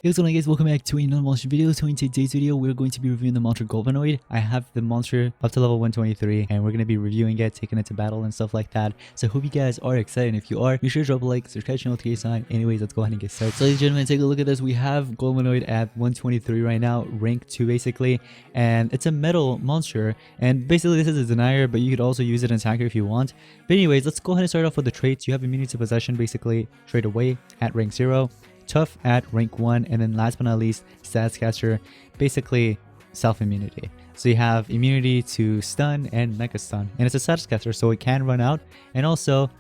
Hey, what's going on guys, welcome back to another monster video. So in today's video, we're going to be reviewing the monster Globenoid. I have the monster up to level 123 and we're going to be reviewing it, taking it to battle and stuff like that. So I hope you guys are excited, and if you are, be sure to drop a like, subscribe to the notification sign. Anyways, let's go ahead and get started. So ladies and gentlemen, take a look at this. We have Golemnoid at 123 right now, rank 2 basically, and it's a metal monster, and basically this is a Denier, but you could also use it in attacker if you want. But anyways, let's go ahead and start off with the traits. You have immunity to possession basically straight away at rank 0. Tough at rank 1, and then last but not least, status caster, basically self-immunity. So you have immunity to stun and mega stun, and it's a status caster, so it can run out, and also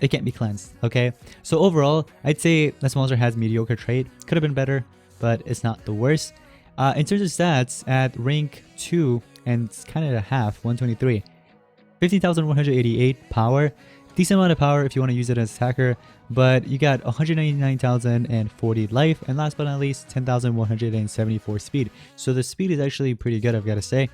it can't be cleansed. Okay, so overall I'd say this monster has mediocre trait. Could have been better, but it's not the worst. In terms of stats, at rank 2 and it's kind of a half, 123, 15,188 power. Decent amount of power if you want to use it as attacker, but you got 199,040 life, and last but not least 10,174 speed. So the speed is actually pretty good, I've got to say.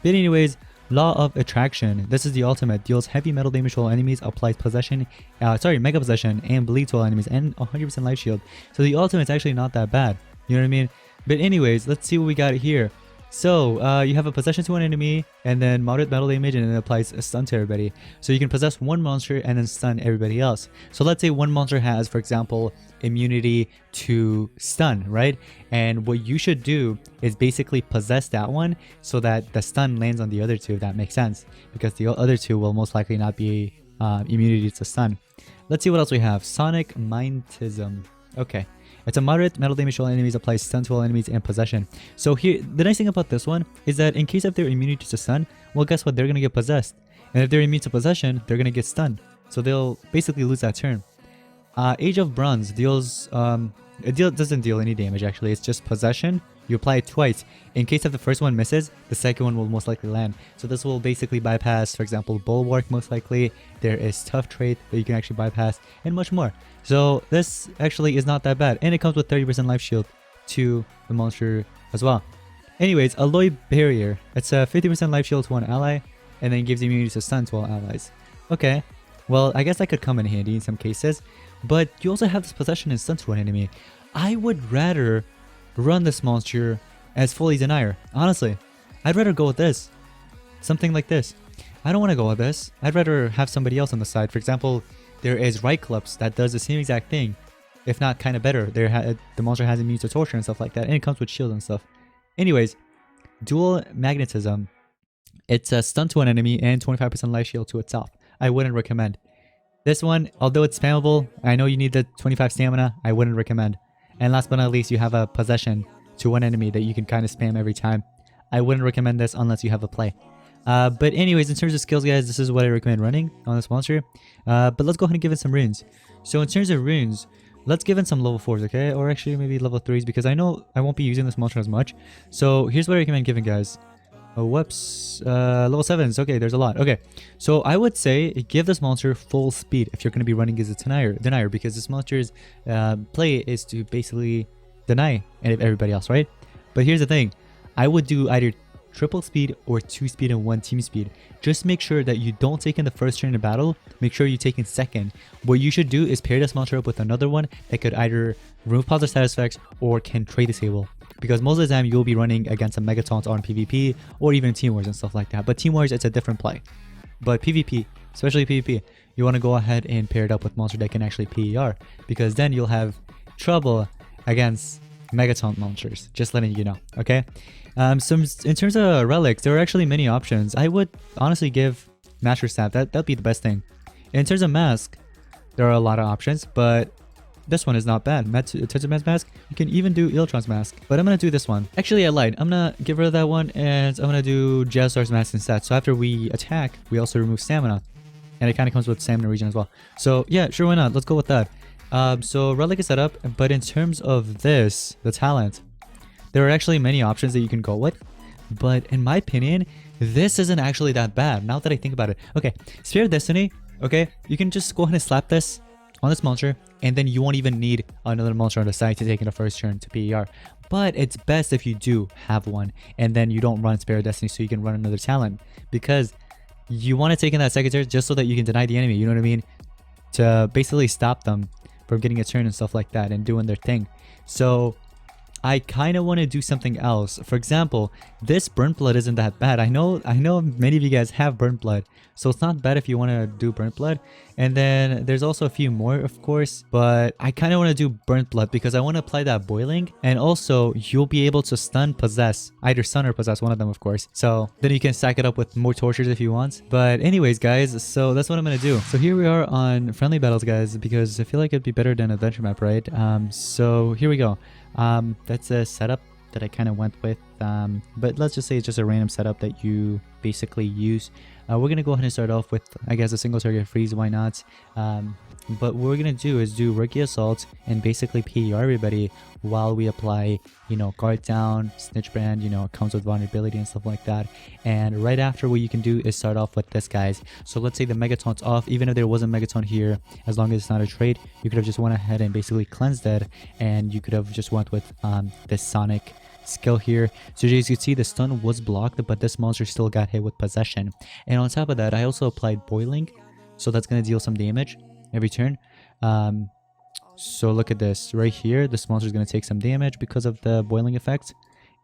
But anyways, Law of Attraction. This is the ultimate. Deals heavy metal damage to all enemies, applies mega possession and bleed to all enemies, and 100% life shield. So the ultimate's actually not that bad. You know what I mean? But anyways, let's see what we got here. So you have a possession to one enemy, and then moderate metal damage, and it applies a stun to everybody. So you can possess one monster and then stun everybody else. So let's say one monster has, for example, immunity to stun, right? And what you should do is basically possess that one so that the stun lands on the other two, if that makes sense, because the other two will most likely not be immunity to stun. Let's see what else we have. Sonic Mindtism. Okay. It's a moderate metal damage to all enemies, applies stun to all enemies, and possession. So here, the nice thing about this one is that in case of their immunity to stun, well, guess what? They're going to get possessed. And if they're immune to possession, they're going to get stunned. So they'll basically lose that turn. Age of Bronze deals, doesn't deal any damage actually. It's just possession. You apply it twice. In case if the first one misses, the second one will most likely land. So this will basically bypass, for example, Bulwark most likely. There is Tough trait that you can actually bypass, and much more. So this actually is not that bad. And it comes with 30% life shield to the monster as well. Anyways, Alloy Barrier. It's a 50% life shield to one ally, and then gives immunity to stun to all allies. Okay, well, I guess that could come in handy in some cases. But you also have this possession and stun to one enemy. I would rather run this monster as fully Denier. Honestly, I'd rather go with this. Something like this. I don't want to go with this. I'd rather have somebody else on the side. For example, there is Ryclops that does the same exact thing, if not kind of better. The monster has immunity to torture and stuff like that, and it comes with shield and stuff. Anyways, Dual Magnetism. It's a stun to an enemy and 25% life shield to itself. I wouldn't recommend. This one, although it's spammable, I know you need the 25 stamina, I wouldn't recommend. And last but not least, you have a possession to one enemy that you can kind of spam every time. I wouldn't recommend this unless you have a play. But anyways, in terms of skills, guys, this is what I recommend running on this monster. But let's go ahead and give it some runes. So in terms of runes, let's give it some level 4s, okay? Or actually maybe level 3s, because I know I won't be using this monster as much. So here's what I recommend giving, guys. Oh, whoops. Level 7s. Okay, there's a lot. Okay, so I would say give this monster full speed if you're going to be running as a Denier, because this monster's play is to basically deny everybody else, right? But here's the thing. I would do either triple speed or 2 speed and 1 team speed. Just make sure that you don't take in the first turn in battle. Make sure you take in second. What you should do is pair this monster up with another one that could either remove positive status effects or can trade disable. Because most of the time you'll be running against a Megataunt on PvP or even Team Wars and stuff like that. But Team Wars, it's a different play. But PvP, especially PvP, you want to go ahead and pair it up with monster that can actually PER. Because then you'll have trouble against Megataunt monsters. Just letting you know, okay? So in terms of relics, there are actually many options. I would honestly give Master Staff. That'd be the best thing. In terms of mask, there are a lot of options, but this one is not bad. Tetsuman's mask. You can even do Iltron's mask. But I'm going to do this one. Actually, I lied. I'm going to get rid of that one, and I'm going to do Jazzar's mask instead. So after we attack, we also remove stamina. And it kind of comes with stamina regen as well. So yeah, sure, why not? Let's go with that. So relic is set up. But in terms of this, the talent, there are actually many options that you can go with. But in my opinion, this isn't actually that bad. Now that I think about it. Okay, Sphere of Destiny. Okay, you can just go ahead and slap this on this monster, and then you won't even need another monster on the side to take in the first turn to PER. But it's best if you do have one, and then you don't run Spare Destiny, so you can run another talent, because you want to take in that second turn just so that you can deny the enemy, you know what I mean, to basically stop them from getting a turn and stuff like that and doing their thing. So I kind of want to do something else. For example, this burnt blood isn't that bad. I know many of you guys have burnt blood, so it's not bad if you want to do burnt blood. And then there's also a few more, of course, but I kind of want to do burnt blood because I want to apply that boiling, and also you'll be able to stun possess, either stun or possess, one of them, of course. So then you can stack it up with more tortures if you want. But anyways, guys, so that's what I'm gonna do. So here we are on friendly battles, guys, because I feel like it'd be better than adventure map, right? So here we go. That's a setup that I kind of went with, but let's just say it's just a random setup that you basically use. We're gonna go ahead and start off with, I guess, a single target freeze, why not? But what we're gonna do is do rookie assault and basically PER everybody while we apply, you know, guard down, snitch brand, you know, comes with vulnerability and stuff like that. And right after, what you can do is start off with this, guys. So let's say the megaton's off. Even if there was a megaton here, as long as it's not a trade, you could have just went ahead and basically cleansed it, and you could have just went with this sonic skill here. So as you can see, the stun was blocked, but this monster still got hit with possession. And on top of that, I also applied boiling, so that's going to deal some damage every turn. So look at this right here. This monster is going to take some damage because of the boiling effect.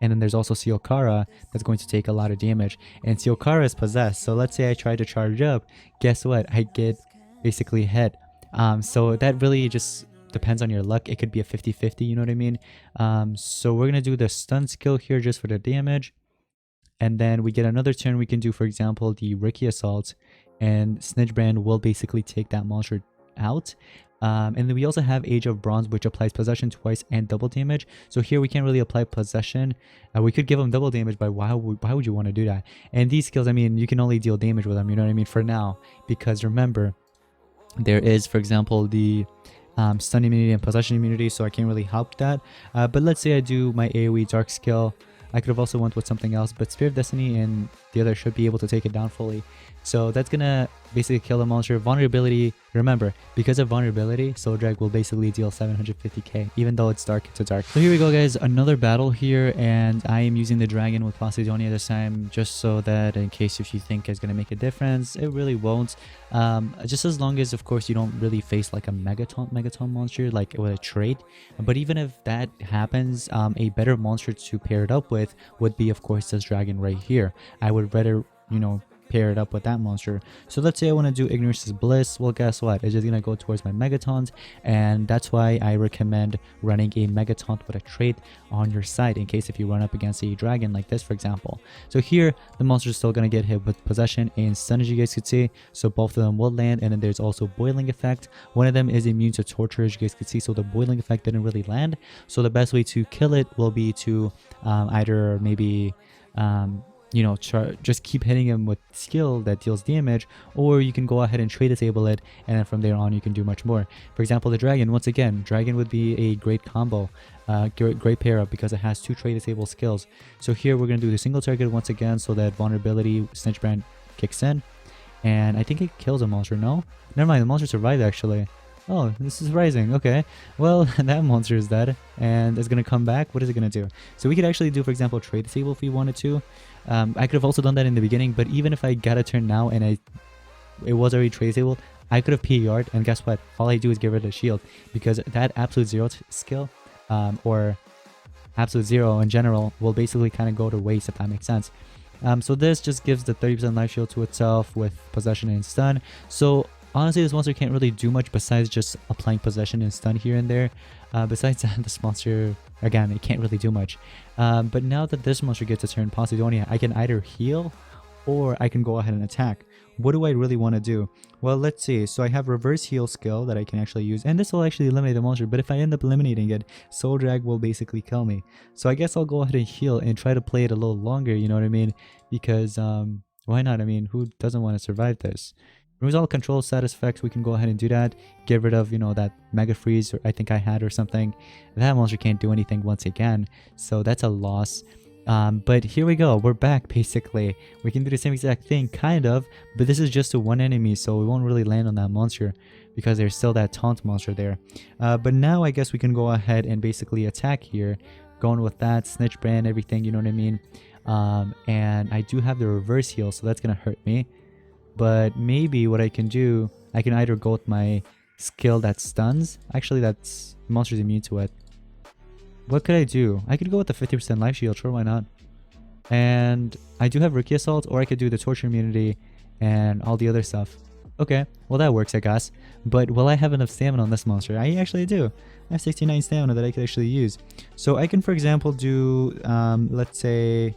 And then there's also Siokara that's going to take a lot of damage. And Siokara is possessed, so let's say I try to charge up, guess what? I get basically hit. So that really just depends on your luck. It could be a 50-50, you know what I mean? So we're gonna do the stun skill here just for the damage, and then we get another turn. We can do, for example, the rookie assault, and snitch brand will basically take that monster out. And then we also have Age of Bronze, which applies possession twice and double damage. So here we can't really apply possession. We could give them double damage, but why would you want to do that? And these skills, I mean, you can only deal damage with them, you know what I mean, for now, because remember, there is, for example, the stun immunity and possession immunity, so I can't really help that. But let's say I do my AoE dark skill. I could have also went with something else, but Spear of Destiny and the other should be able to take it down fully. So that's gonna basically kill the monster. Vulnerability, remember, because of vulnerability, Soul Drag will basically deal 750k, even though it's dark to dark. So here we go, guys, another battle here, and I am using the dragon with Posidonia this time, just so that in case if you think it's gonna make a difference, it really won't. Just as long as, of course, you don't really face like a megaton monster like with a trait. But even if that happens, a better monster to pair it up with would be, of course, this dragon right here. I would rather, you know, pair it up with that monster. So let's say I want to do Ignorance is Bliss. Well, guess what? It's just gonna go towards my megatons, and that's why I recommend running a megaton with a trait on your side in case if you run up against a dragon like this, for example. So here the monster is still gonna get hit with possession and stun, as you guys could see. So both of them will land, and then there's also boiling effect. One of them is immune to torture, as you guys could see, so the boiling effect didn't really land. So the best way to kill it will be to either maybe you know, just keep hitting him with skill that deals damage, or you can go ahead and trade disable it, and then from there on you can do much more. For example, the dragon, once again, dragon would be a great combo, great pair up, because it has 2 trade disable skills. So here we're going to do the single target once again, so that vulnerability snitch brand kicks in, and I think it kills a monster. No, never mind, the monster survived actually. Oh, this is rising. Okay, well, that monster is dead and it's gonna come back. What is it gonna do? So we could actually do, for example, trade disable if we wanted to. I could have also done that in the beginning, but even if I got a turn now and it was already trade disable, I could have PR'd, and guess what? All I do is get rid of the shield, because that absolute zero skill, or absolute zero in general, will basically kind of go to waste, if that makes sense. So this just gives the 30% life shield to itself with possession and stun. So honestly, this monster can't really do much besides just applying possession and stun here and there. Besides that, this monster, again, it can't really do much. But now that this monster gets a turn, Posidonia, I can either heal or I can go ahead and attack. What do I really want to do? Well, let's see. So I have reverse heal skill that I can actually use, and this will actually eliminate the monster, but if I end up eliminating it, Soul Drag will basically kill me. So I guess I'll go ahead and heal and try to play it a little longer, you know what I mean? Because why not? I mean, who doesn't want to survive this? Resolve control status effects, we can go ahead and do that. Get rid of, you know, that mega freeze, or I think I had, or something. That monster can't do anything once again, so that's a loss. But here we go, we're back basically. We can do the same exact thing, kind of, but this is just a one enemy, so we won't really land on that monster because there's still that taunt monster there. But now I guess we can go ahead and basically attack here, going with that snitch brand, everything, you know what I mean? And I do have the reverse heal, so that's gonna hurt me. But maybe what I can do, I can either go with my skill that stuns. Actually, that's monster's immune to it. what could I do? I could go with the 50% life shield, sure, why not? And I do have Rookie Assault, or I could do the Torture Immunity and all the other stuff. Okay, well that works I guess. But will I have enough stamina on this monster? I actually do. I have 69 stamina that I could actually use. So I can, for example, do, let's say,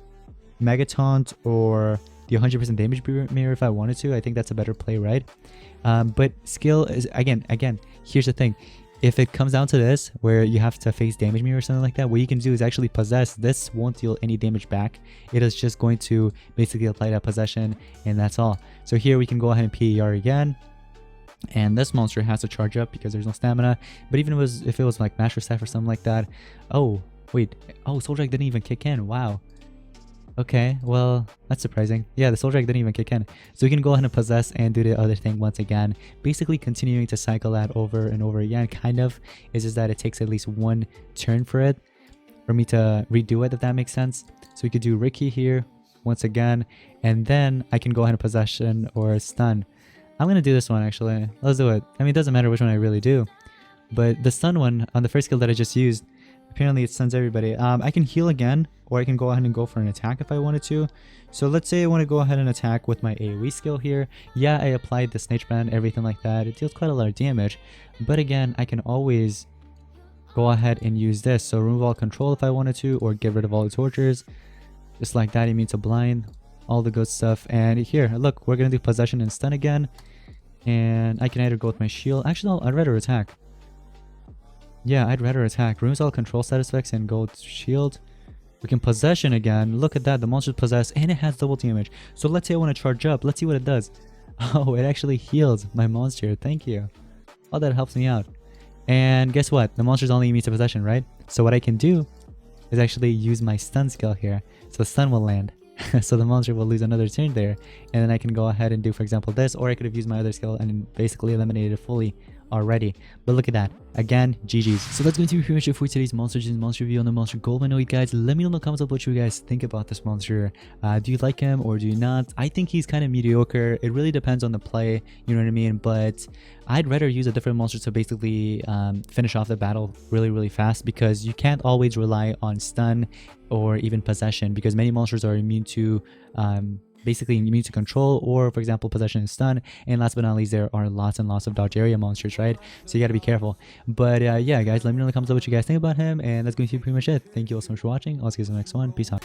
Megataunt or the 100% damage mirror if I wanted to. I think that's a better play, right? But skill is, again, here's the thing. If it comes down to this, where you have to face damage mirror or something like that, what you can do is actually possess. This won't deal any damage back. It is just going to basically apply that possession, and that's all. So here we can go ahead and PER again. And this monster has to charge up because there's no stamina. But even if it was like Master Staff or something like that. Oh, wait. Oh, Soul Drag didn't even kick in. Wow. Okay, well, that's surprising. Yeah, the Soul Drag didn't even kick in. So we can go ahead and possess and do the other thing once again. Basically continuing to cycle that over and over again, kind of. It's just that it takes at least one turn for it, for me to redo it, if that makes sense. So we could do Ricky here once again, and then I can go ahead and possession or stun. I'm going to do this one actually. Let's do it. I mean, it doesn't matter which one I really do. But the stun one on the first skill that I just used, apparently it stuns everybody. I can heal again, or I can go ahead and go for an attack if I wanted to. So let's say I want to go ahead and attack with my AoE skill here. Yeah, I applied the Snake Band, everything like that. It deals quite a lot of damage. But again, I can always go ahead and use this. So remove all control if I wanted to, or get rid of all the tortures. Just like that, immune to blind, all the good stuff. And here, look, we're going to do possession and stun again. And I can either go with my shield. Actually, I'd rather attack. Yeah, I'd rather attack. Removes all control status effects and go with shield. We can possession again. Look at that. The monster's possessed and it has double damage. So let's say I want to charge up. Let's see what it does. Oh, it actually heals my monster. Thank you. Oh, that helps me out. And guess what? The monster's only immune to possession, right? So what I can do is actually use my stun skill here. So stun will land. So the monster will lose another turn there. And then I can go ahead and do, for example, this. Or I could have used my other skill and basically eliminated it fully already. But look at that. Again, GG's. So that's going to be pretty much it for today's monster review on the monster Globenoid, guys. Let me know in the comments of what you guys think about this monster. Do you like him or do you not? I think he's kind of mediocre. It really depends on the play, you know what I mean? But I'd rather use a different monster to basically finish off the battle really fast, because you can't always rely on stun or even possession, because many monsters are immune to basically immune to control, or for example possession and stun. And last but not least, there are lots and lots of dodge area monsters, right? So you got to be careful. But yeah guys, let me know in the comments what you guys think about him, and that's going to be pretty much it. Thank you all so much for watching. I'll see you in the next one. Peace out.